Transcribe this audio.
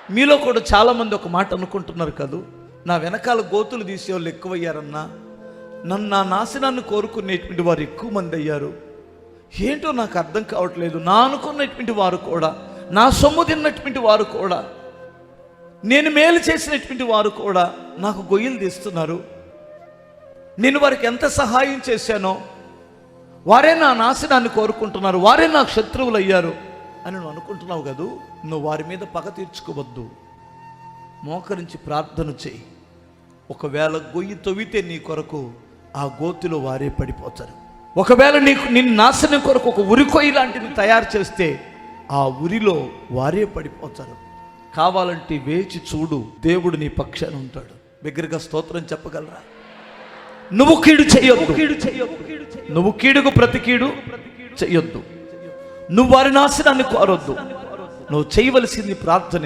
మీలో కూడా చాలామంది ఒక మాట అనుకుంటున్నారు కదూ, నా వెనకాల గోతులు తీసేవాళ్ళు ఎక్కువయ్యారన్నా, నా నాశనాన్ని కోరుకునేటువంటి వారు ఎక్కువ మంది అయ్యారు. ఏంటో నాకు అర్థం కావట్లేదు. నా అనుకున్నటువంటి వారు కూడా, నా సొమ్ము తిన్నటువంటి వారు కూడా, నేను మేలు చేసినటువంటి వారు కూడా నాకు గొయ్యలు తీస్తున్నారు. నేను వారికి ఎంత సహాయం చేశానో వారే నా నాశనాన్ని కోరుకుంటున్నారు, వారే నాకు శత్రువులు అయ్యారు అని నువ్వు అనుకుంటున్నావు కదూ. నువ్వు వారి మీద పగ తీర్చుకోవద్దు. మోకరించి ప్రార్థన చేయి. ఒకవేళ గొయ్యి తవ్వితే నీ కొరకు ఆ గోతిలో వారే పడిపోతారు. ఒకవేళ నిన్ను నాశనం కొరకు ఒక ఉరికొయ్యి లాంటిది తయారు చేస్తే ఆ ఉరిలో వారే పడిపోతారు. కావాలంటే వేచి చూడు, దేవుడు నీ పక్షాన ఉంటాడు. బిగ్గరగా స్తోత్రం చెప్పగలరా? నువ్వు కీడు చెయ్యొద్దు. నువ్వు కీడుకు ప్రతి కీడు చెయ్యొద్దు. నువ్వు వారి నాశనాన్ని కోరొద్దు. నువ్వు చేయవలసింది ప్రార్థన.